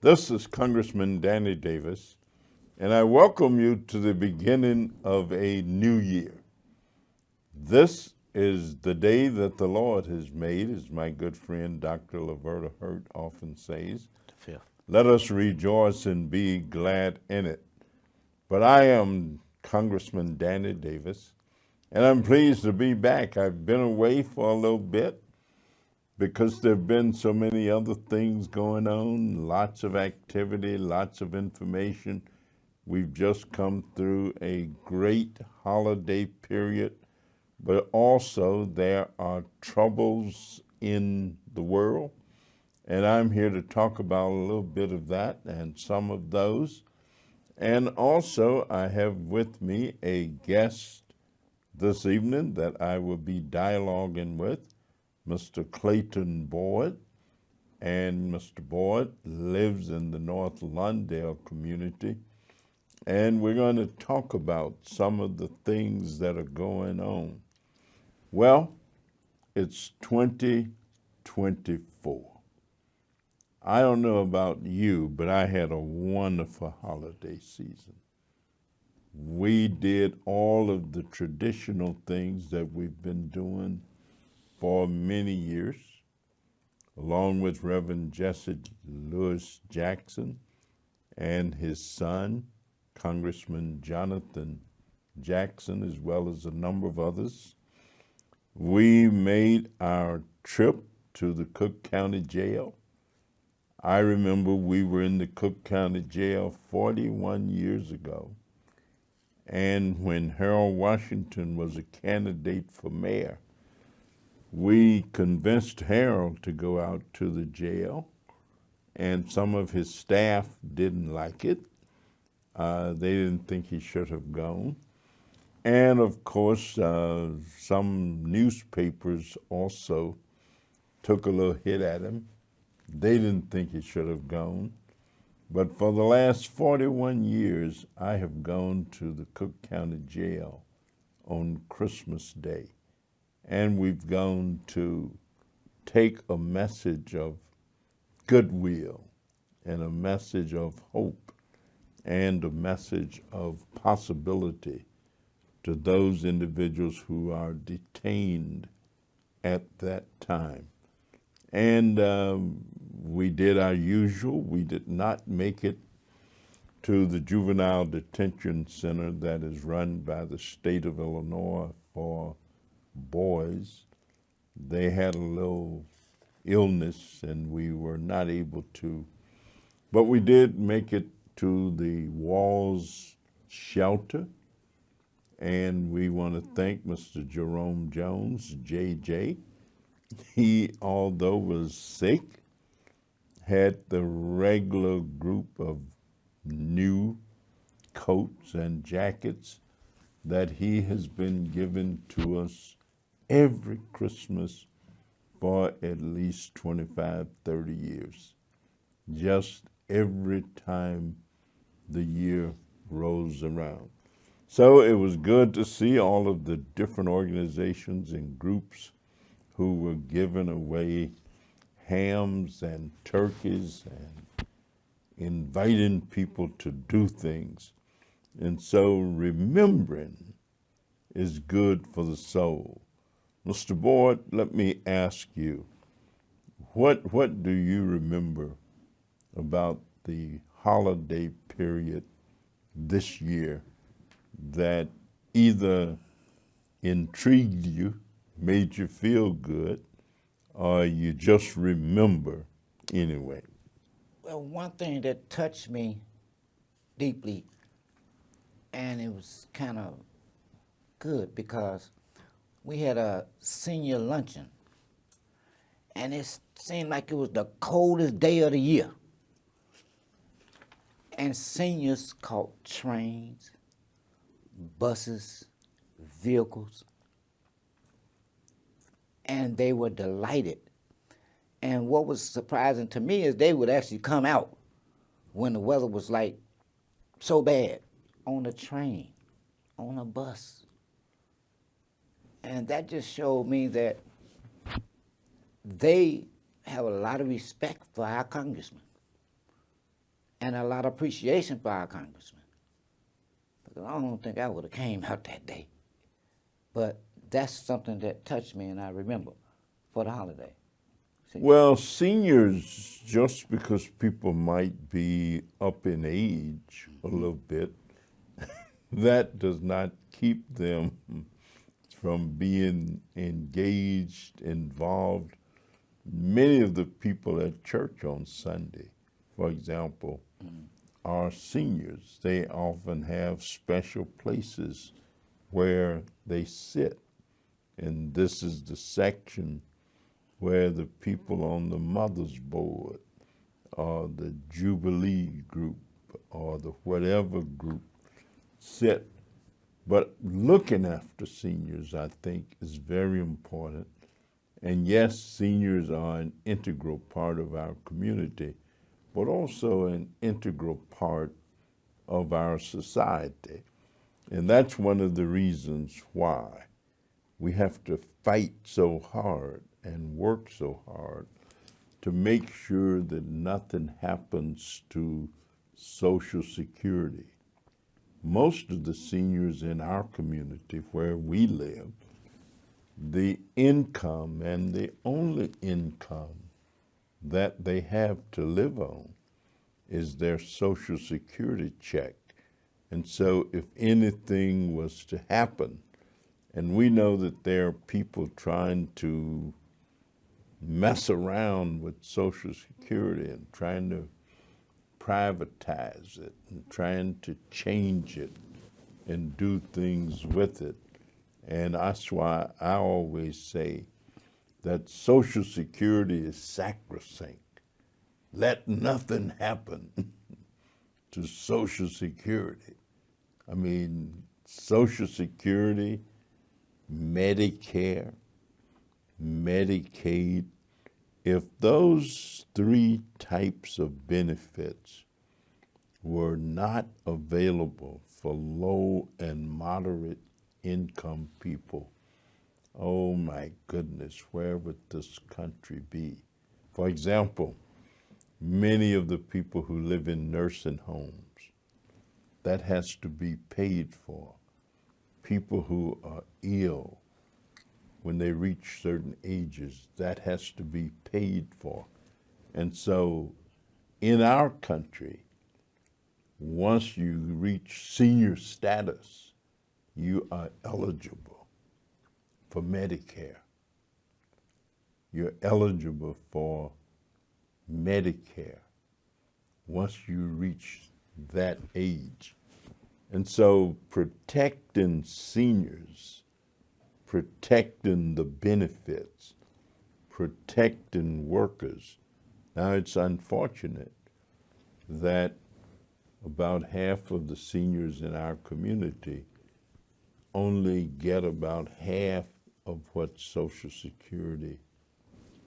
This is Congressman Danny Davis, and I welcome you to the beginning of a new year. This is the day that the Lord has made, as my good friend Dr. Laverta Hurt often says. Fifth. Let us rejoice and be glad in it. But I am Congressman Danny Davis, and I'm pleased to be back. I've been away for a little bit because there have been so many other things going on, lots of activity, lots of information. We've just come through a great holiday period, but also there are troubles in the world. And I'm here to talk about a little bit of that and some of those. And also, I have with me a guest this evening that I will be dialoguing with, Mr. Clayton Boyd. And Mr. Boyd lives in the North Lawndale community. And we're going to talk about some of the things that are going on. Well, it's 2024. I don't know about you, but I had a wonderful holiday season. We did all of the traditional things that we've been doing for many years, along with Reverend Jesse Lewis Jackson and his son, Congressman Jonathan Jackson, as well as a number of others. We made our trip to the Cook County Jail. I remember we were in the Cook County Jail 41 years ago. And when Harold Washington was a candidate for mayor, we convinced Harold to go out to the jail, and some of his staff didn't like it. They didn't think he should have gone. And of course, some newspapers also took a little hit at him. They didn't think he should have gone. But for the last 41 years, I have gone to the Cook County Jail on Christmas Day. And we've gone to take a message of goodwill and a message of hope and a message of possibility to those individuals who are detained at that time. And we did our usual. We did not make it to the juvenile detention center that is run by the state of Illinois for boys. They had a little illness and we were not able to, but we did make it to the Walls shelter. And we want to thank Mr. Jerome Jones, JJ. He, although was sick, had the regular group of new coats and jackets that he has been given to us every Christmas for at least 25, 30 years. Just every time the year rolls around. So it was good to see all of the different organizations and groups who were giving away hams and turkeys and inviting people to do things. And so remembering is good for the soul. Mr. Boyd, let me ask you, what do you remember about the holiday period this year that either intrigued you, made you feel good, or you just remember anyway? Well, one thing that touched me deeply, and it was kind of good because we had a senior luncheon, and it seemed like it was the coldest day of the year. And seniors caught trains, buses, vehicles, and they were delighted. And what was surprising to me is they would actually come out when the weather was like so bad, on a train, on a bus. And that just showed me that they have a lot of respect for our congressman. and a lot of appreciation for our congressman. Because I don't think I would have came out that day. But that's something that touched me and I remember for the holiday. See? Well, seniors, just because people might be up in age a little bit, that does not keep them from being engaged, involved. Many of the people at church on Sunday, for example, are seniors. They often have special places where they sit. And this is the section where the people on the Mother's Board or the Jubilee group or the whatever group sit. But looking after seniors, I think, is very important. And yes, seniors are an integral part of our community, but also an integral part of our society. And that's one of the reasons why we have to fight so hard and work so hard to make sure that nothing happens to Social Security. Most of the seniors in our community where we live, the income and the only income that they have to live on is their Social Security check. And so if anything was to happen, and we know that there are people trying to mess around with Social Security and trying to privatize it and trying to change it and do things with it. And that's why I always say that Social Security is sacrosanct. Let nothing happen to Social Security. I mean, Social Security, Medicare, Medicaid, if those three types of benefits were not available for low and moderate income people, oh my goodness, where would this country be? For example, many of the people who live in nursing homes, that has to be paid for. People who are ill, when they reach certain ages, that has to be paid for. And so in our country, once you reach senior status, you are eligible for Medicare. You're eligible for Medicare once you reach that age. And so protecting seniors, protecting the benefits, protecting workers. Now it's unfortunate that about half of the seniors in our community only get about half of what Social Security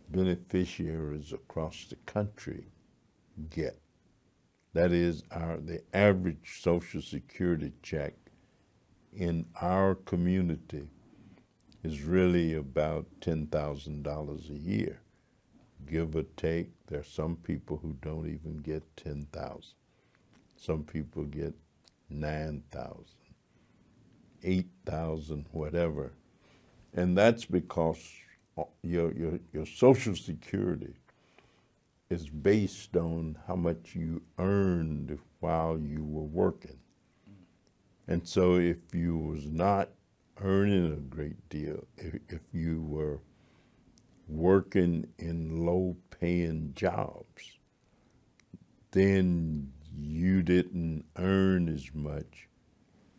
beneficiaries across the country get. That is, the average Social Security check in our community is really about $10,000 a year, give or take. There are some people who don't even get 10,000. Some people get 9,000, 8,000, whatever. And that's because your Social Security is based on how much you earned while you were working. And so if you was not earning a great deal, if you were working in low-paying jobs, then you didn't earn as much.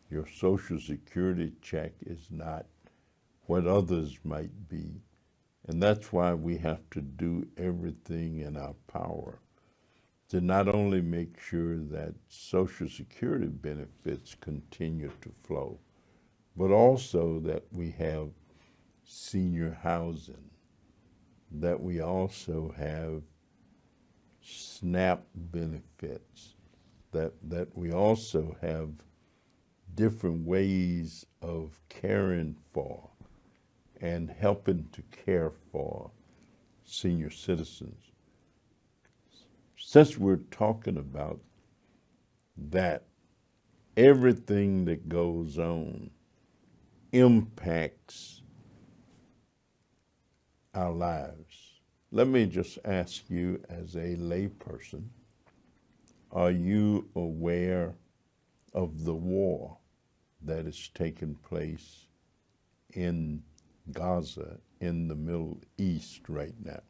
Your Social Security check is not what others might be. And that's why we have to do everything in our power to not only make sure that Social Security benefits continue to flow, but also that we have senior housing, that we also have SNAP benefits, that we also have different ways of caring for and helping to care for senior citizens. Since we're talking about that everything that goes on impacts our lives. Let me just ask you as a layperson, are you aware of the war that is taking place in Gaza, in the Middle East right now?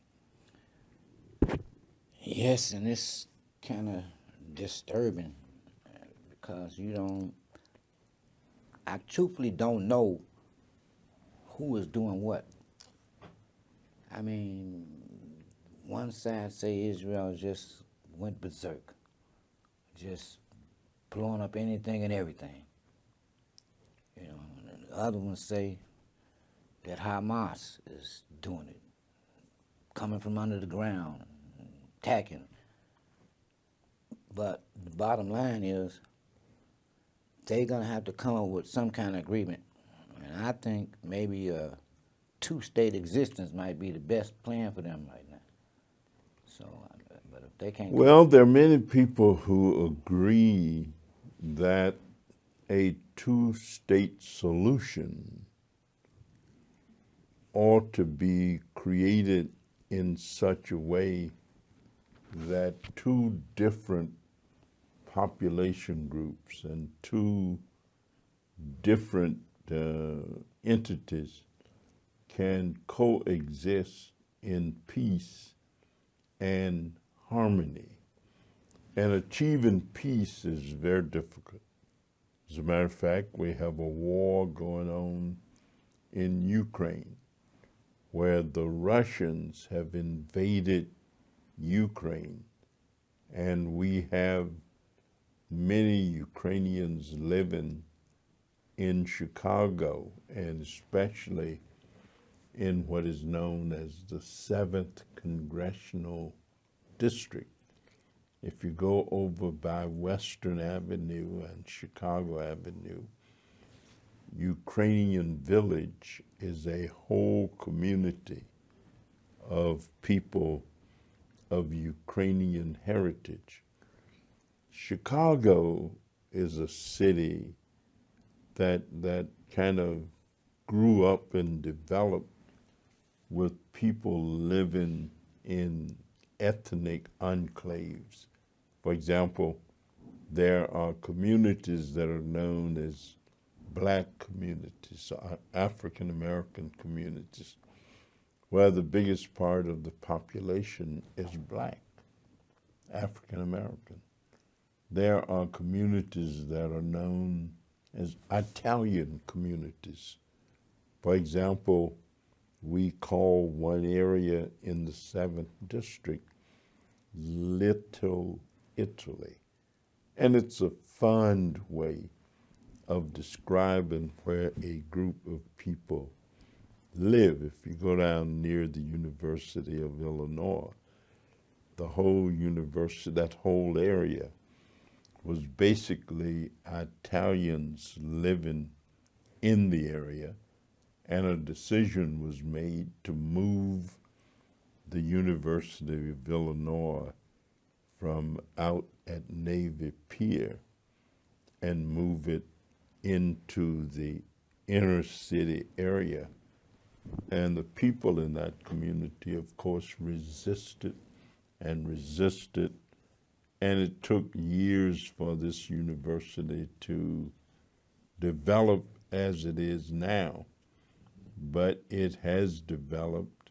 Yes, and it's kind of disturbing because I truthfully don't know who is doing what. I mean, one side say Israel just went berserk, just blowing up anything and everything. You know, and the other ones say that Hamas is doing it, coming from under the ground, attacking. But the bottom line is they're gonna have to come up with some kind of agreement. And I think maybe a two-state existence might be the best plan for them right now. So, but if they can't, Well, there are many people who agree that a two-state solution ought to be created in such a way that two different population groups and two different entities can coexist in peace and harmony. And achieving peace is very difficult. As a matter of fact, we have a war going on in Ukraine where the Russians have invaded Ukraine, and we have many Ukrainians living in Chicago, and especially in what is known as the 7th Congressional District. If you go over by Western Avenue and Chicago Avenue, Ukrainian Village is a whole community of people of Ukrainian heritage. Chicago is a city that kind of grew up and developed with people living in ethnic enclaves. For example, there are communities that are known as black communities, African American communities, where the biggest part of the population is black, African American. There are communities that are known as Italian communities. For example, we call one area in the 7th District Little Italy. And it's a fond way of describing where a group of people live. If you go down near the University of Illinois, the whole university, that whole area, was basically Italians living in the area, and a decision was made to move the University of Illinois from out at Navy Pier and move it into the inner city area. And the people in that community, of course, resisted and resisted. And it took years for this university to develop as it is now. But it has developed,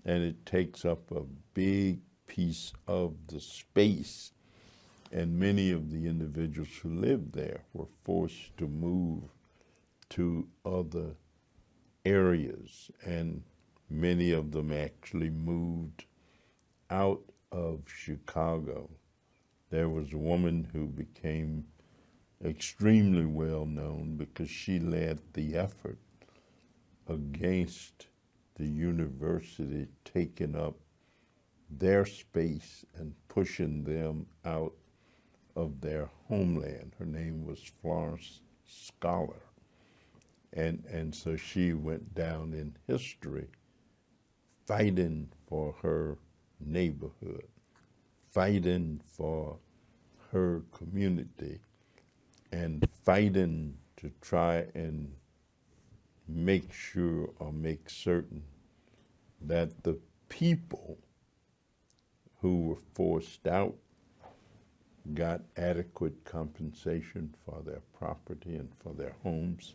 and it takes up a big piece of the space. And many of the individuals who lived there were forced to move to other areas, and many of them actually moved out of Chicago. There was a woman who became extremely well known because she led the effort against the university taking up their space and pushing them out of their homeland. Her name was Florence Scholar. And so she went down in history fighting for her neighborhood, fighting for her community and fighting to try and make sure or make certain that the people who were forced out got adequate compensation for their property and for their homes.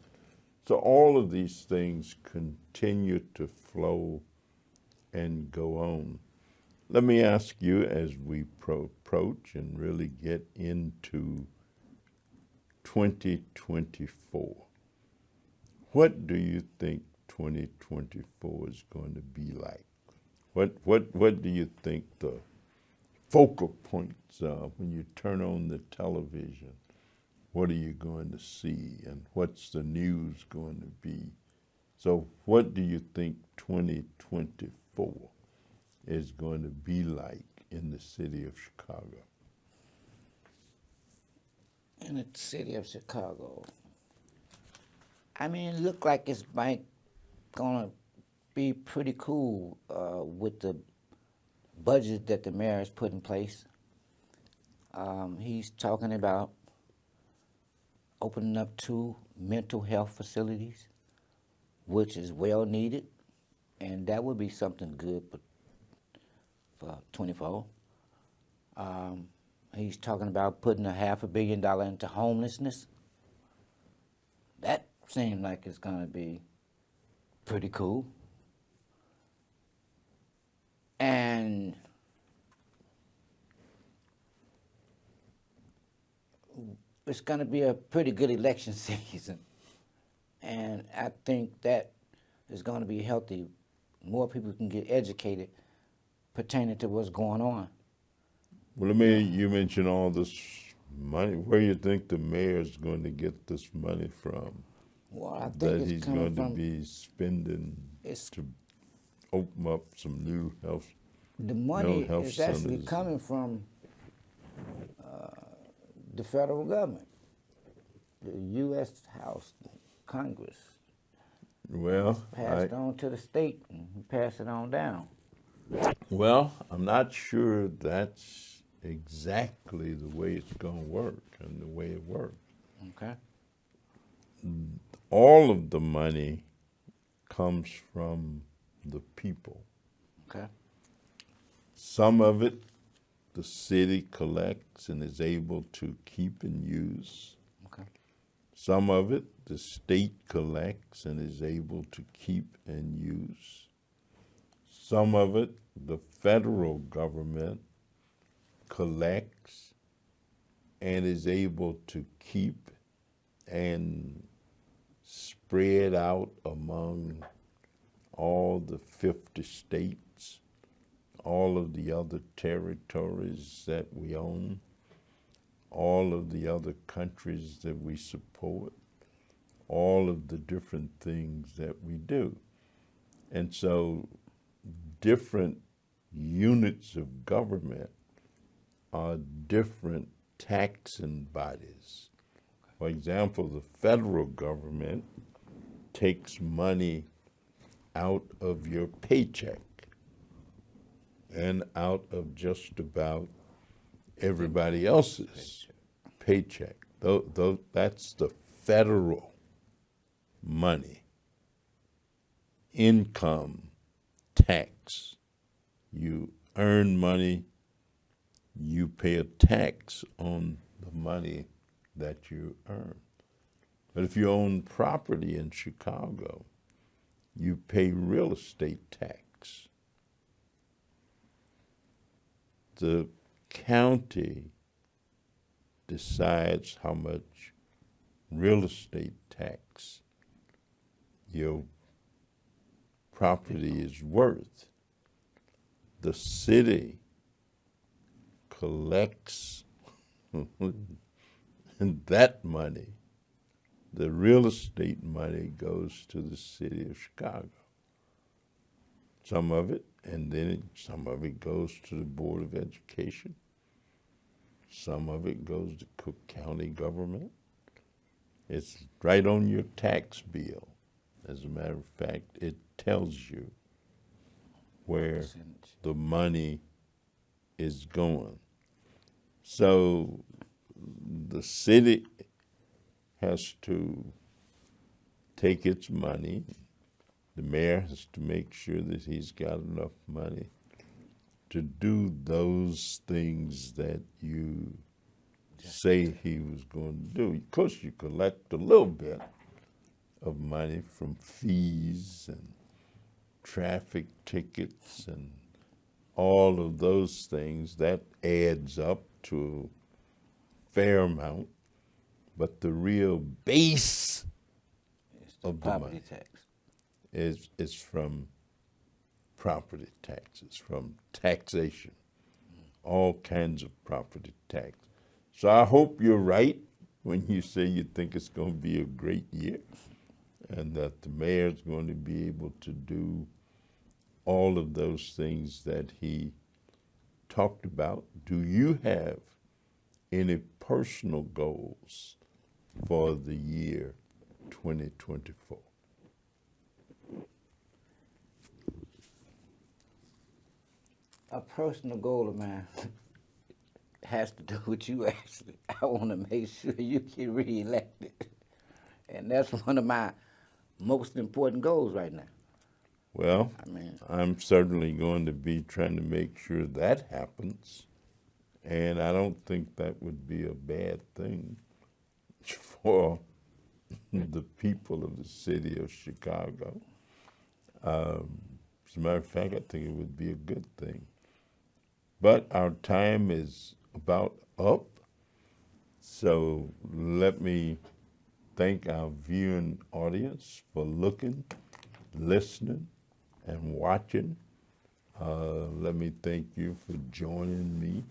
So all of these things continue to flow and go on. Let me ask you, as we approach and really get into 2024, what do you think 2024 is going to be like? What do you think the focal points are when you turn on the television? What are you going to see, and what's the news going to be? So what do you think 2024 is going to be like in the city of Chicago? In the city of Chicago, I mean, it looked like it's gonna be pretty cool with the budget that the mayor has put in place. He's talking about opening up 2 mental health facilities, which is well needed, and that would be something good for 24. He's talking about putting $500 million into homelessness. That seems like it's gonna be pretty cool. And it's going to be a pretty good election season. And I think that is going to be healthy. More people can get educated pertaining to what's going on. Well, you mentioned all this money. Where do you think the mayor's going to get this money from? Well, I think That it's he's coming going to from be spending to open up some new health. the money health is actually centers. coming from the federal government, the U.S. House, Congress. Well, Pass it on to the state and pass it on down. well, I'm not sure that's exactly the way it's going to work and the way it works. Okay. All of the money comes from the people. Okay. Some of it the city collects and is able to keep and use. Okay. Some of it the state collects and is able to keep and use. Some of it the federal government collects and is able to keep and spread out among all the 50 states, all of the other territories that we own, all of the other countries that we support, all of the different things that we do. And so different units of government are different taxing bodies. For example, the federal government takes money out of your paycheck and out of just about everybody else's paycheck. That's the federal money. Income tax. You earn money, you pay a tax on the money that you earn. But if you own property in Chicago, you pay real estate tax. The county decides how much real estate tax your property is worth. The city collects that money. The real estate money goes to the city of Chicago. Some of it, and then some of it goes to the Board of Education. Some of it goes to Cook County government. It's right on your tax bill. As a matter of fact, it tells you where the money is going. So the city has to take its money. The mayor has to make sure that he's got enough money to do those things that you say he was going to do. Of course, you collect a little bit of money from fees and traffic tickets and all of those things. That adds up to a fair amount. But the real base It's the of the property money tax. is from property taxes, from taxation, all kinds of property tax. So I hope you're right when you say you think it's going to be a great year and that the mayor's going to be able to do all of those things that he talked about. Do you have any personal goals for the year 2024? A personal goal of mine has to do with you, actually. I want to make sure you get reelected. And that's one of my most important goals right now. Well, I mean, I'm certainly going to be trying to make sure that happens. And I don't think that would be a bad thing for the people of the city of Chicago. As a matter of fact, I think it would be a good thing. But our time is about up. So let me thank our viewing audience for looking, listening, and watching. Let me thank you for joining me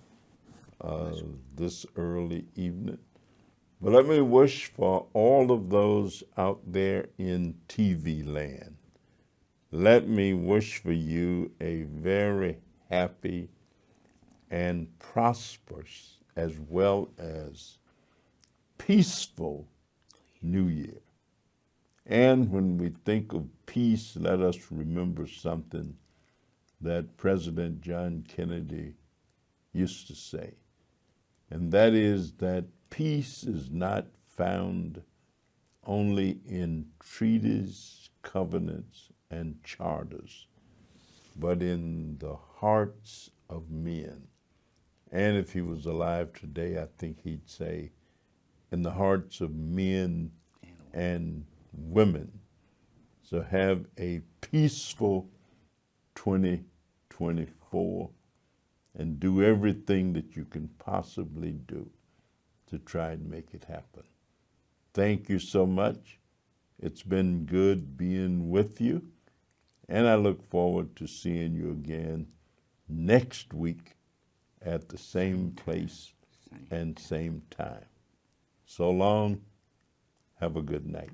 this early evening. But let me wish for all of those out there in TV land, let me wish for you a very happy and prosperous as well as peaceful New Year. And when we think of peace, let us remember something that President John Kennedy used to say, and that is that peace is not found only in treaties, covenants, and charters, but in the hearts of men. And if he was alive today, I think he'd say, in the hearts of men and women. So have a peaceful 2024 and do everything that you can possibly do to try and make it happen. Thank you so much. It's been good being with you, and I look forward to seeing you again next week at the same place and same time. So long. Have a good night.